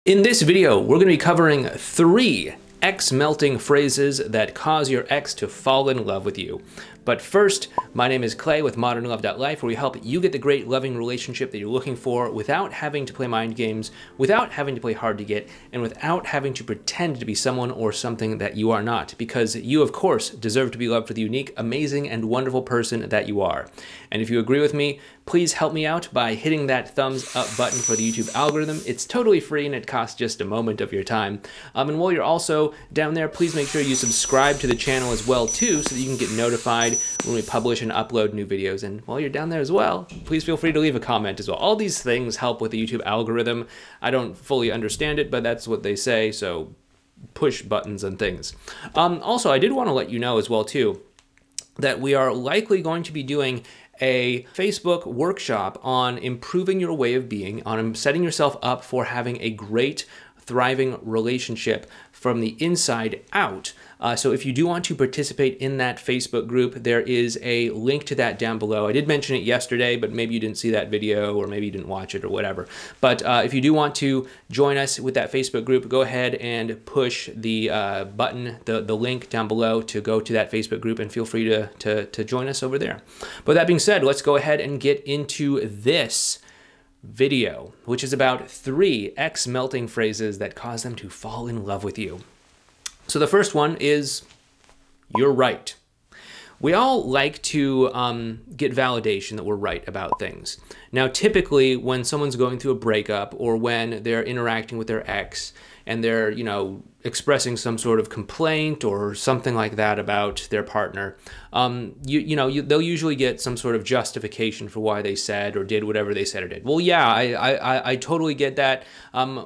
In this video, we're going to be covering 3 ex-melting phrases that cause your ex to fall in love with you. But first, my name is Clay with modernlove.life, where we help you get the great loving relationship that you're looking for without having to play mind games, without having to play hard to get, and without having to pretend to be someone or something that you are not, because you, of course, deserve to be loved for the unique, amazing, and wonderful person that you are. And if you agree with me, please help me out by hitting that thumbs up button for the YouTube algorithm. It's totally free and it costs just a moment of your time. And while you're also down there, please make sure you subscribe to the channel as well too, so that you can get notified when we publish and upload new videos. And while you're down there as well, please feel free to leave a comment as well. All these things help with the YouTube algorithm. I don't fully understand it, but that's what they say, so push buttons and things. Also, I did want to let you know as well too, that we are likely going to be doing a Facebook workshop on improving your way of being, on setting yourself up for having a great, thriving relationship from the inside out. So if you do want to participate in that Facebook group, there is a link to that down below. I did mention it yesterday, but maybe you didn't see that video or maybe you didn't watch it or whatever. But if you do want to join us with that Facebook group, go ahead and push the button, the link down below to go to that Facebook group, and feel free to join us over there. But that being said, let's go ahead and get into this video, which is about 3 ex-melting phrases that cause them to fall in love with you. So the first one is, "You're right." We all like to get validation that we're right about things. Now, typically when someone's going through a breakup or when they're interacting with their ex and they're, expressing some sort of complaint or something like that about their partner, they'll usually get some sort of justification for why they said or did whatever they said or did. Well, yeah, I totally get that.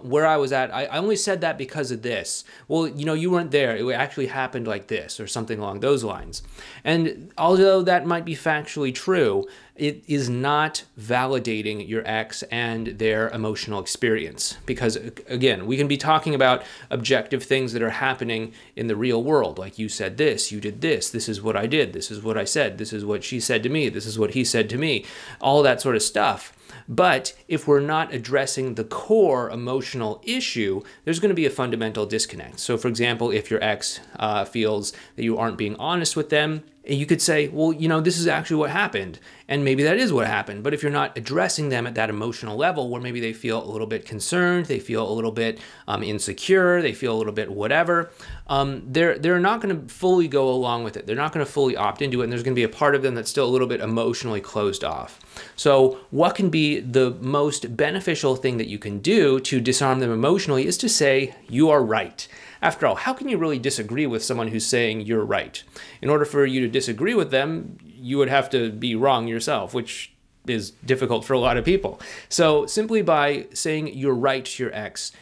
Where I was at, I only said that because of this. Well, you weren't there. It actually happened like this, or something along those lines. And although that might be factually true, it is not validating your ex and their emotional experience. Because again, we can be talking about objective things that are happening in the real world. Like, you said this, you did this, this is what I did, this is what I said, this is what she said to me, this is what he said to me, all that sort of stuff. But if we're not addressing the core emotional issue, there's going to be a fundamental disconnect. So for example, if your ex feels that you aren't being honest with them, you could say, well, this is actually what happened. And maybe that is what happened. But if you're not addressing them at that emotional level where maybe they feel a little bit concerned, they feel a little bit insecure, they feel a little bit whatever, they're not going to fully go along with it. They're not going to fully opt into it. And there's going to be a part of them that's still a little bit emotionally closed off. So what can be the most beneficial thing that you can do to disarm them emotionally is to say, "You are right." After all, how can you really disagree with someone who's saying you're right? In order for you to disagree with them, you would have to be wrong yourself, which is difficult for a lot of people. So simply by saying you're right to your ex,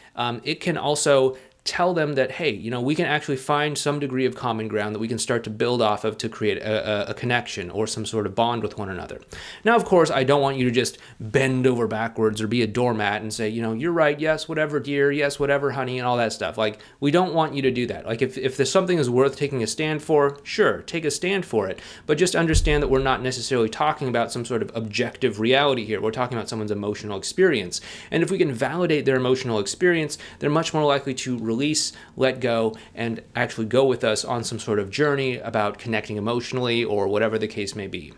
it can also tell them that, hey, we can actually find some degree of common ground that we can start to build off of to create a connection or some sort of bond with one another. Now, of course, I don't want you to just bend over backwards or be a doormat and say, "You're right, yes, whatever, dear, yes, whatever, honey," and all that stuff. Like, we don't want you to do that. Like, if there's something is worth taking a stand for, sure, take a stand for it. But just understand that we're not necessarily talking about some sort of objective reality here. We're talking about someone's emotional experience. And if we can validate their emotional experience, they're much more likely to release, let go, and actually go with us on some sort of journey about connecting emotionally or whatever the case may be.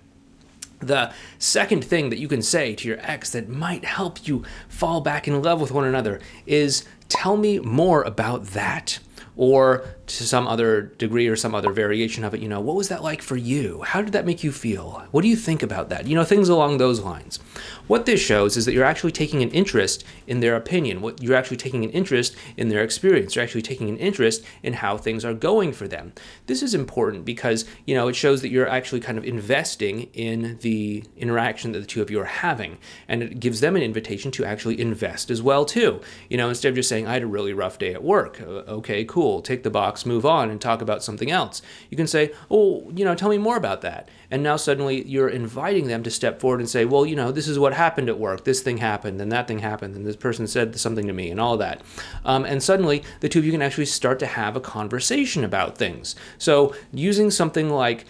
The second thing that you can say to your ex that might help you fall back in love with one another is, "Tell me more about that." Or to some other degree or some other variation of it, "What was that like for you? How did that make you feel? What do you think about that?" Things along those lines. What this shows is that you're actually taking an interest in their opinion. You're actually taking an interest in their experience. You're actually taking an interest in how things are going for them. This is important because, it shows that you're actually kind of investing in the interaction that the two of you are having. And it gives them an invitation to actually invest as well too. Instead of just saying, "I had a really rough day at work." Okay, cool. Take the box, move on, and talk about something else. You can say, "Oh, tell me more about that." And now suddenly you're inviting them to step forward and say, "Well, this is what happened at work. This thing happened, and that thing happened, and this person said something to me," and all that. And suddenly the two of you can actually start to have a conversation about things. So using something like,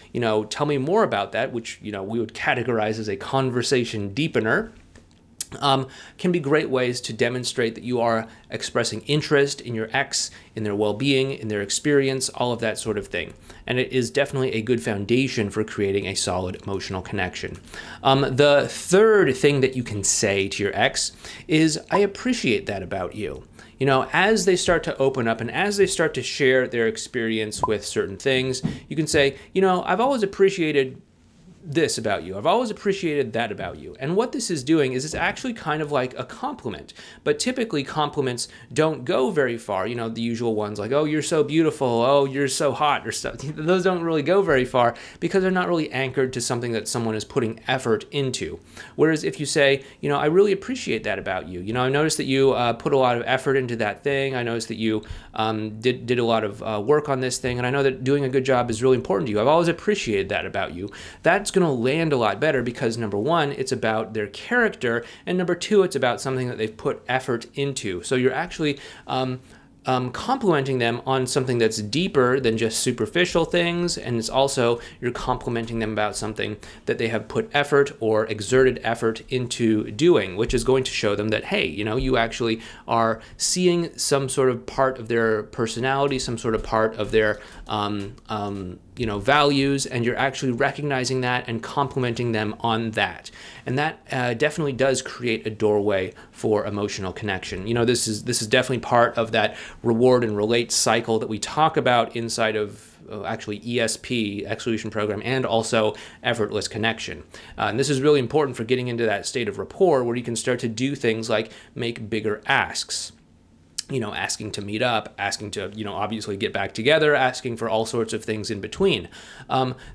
"Tell me more about that," which, we would categorize as a conversation deepener, can be great ways to demonstrate that you are expressing interest in your ex, in their well-being, in their experience, all of that sort of thing. And it is definitely a good foundation for creating a solid emotional connection. The third thing that you can say to your ex is, I appreciate that about you. You know, as they start to open up and as they start to share their experience with certain things, you can say, you know, I've always appreciated this about you. I've always appreciated that about you. And what this is doing is it's actually kind of like a compliment. But typically compliments don't go very far. You know, the usual ones like, oh, you're so beautiful. Oh, you're so hot or stuff. Those don't really go very far because they're not really anchored to something that someone is putting effort into. Whereas if you say, you know, I really appreciate that about you. You know, I noticed that you put a lot of effort into that thing. I noticed that you did a lot of work on this thing. And I know that doing a good job is really important to you. I've always appreciated that about you. That's going to land a lot better because number one, it's about their character, and number two, it's about something that they've put effort into. So you're actually complimenting them on something that's deeper than just superficial things, and it's also you're complimenting them about something that they have put effort or exerted effort into doing, which is going to show them that, hey, you know, you actually are seeing some sort of part of their personality, some sort of part of their you know, values, and you're actually recognizing that and complimenting them on that. And that definitely does create a doorway for emotional connection. You know, this is definitely part of that reward and relate cycle that we talk about inside of actually ESP, Exclusion Program, and also effortless connection. And this is really important for getting into that state of rapport where you can start to do things like make bigger asks. You know, asking to meet up, asking to, you know, obviously get back together, asking for all sorts of things in between.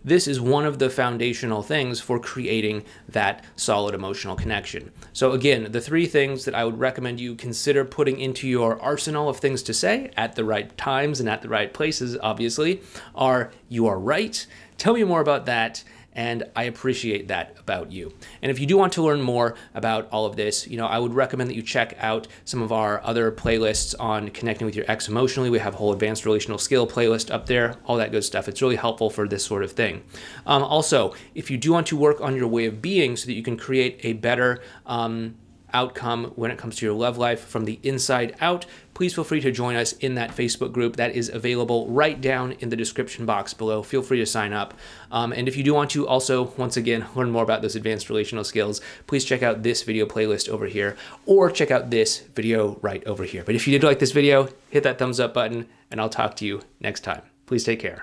This is one of the foundational things for creating that solid emotional connection. So again, the three things that I would recommend you consider putting into your arsenal of things to say at the right times and at the right places, obviously, are you are right. Tell me more about that. And I appreciate that about you. And if you do want to learn more about all of this, you know, I would recommend that you check out some of our other playlists on connecting with your ex emotionally. We have a whole advanced relational skill playlist up there, all that good stuff. It's really helpful for this sort of thing. Also, if you do want to work on your way of being so that you can create a better outcome when it comes to your love life from the inside out, please feel free to join us in that Facebook group that is available right down in the description box below. Feel free to sign up. And if you do want to also, once again, learn more about those advanced relational skills, please check out this video playlist over here or check out this video right over here. But if you did like this video, hit that thumbs up button and I'll talk to you next time. Please take care.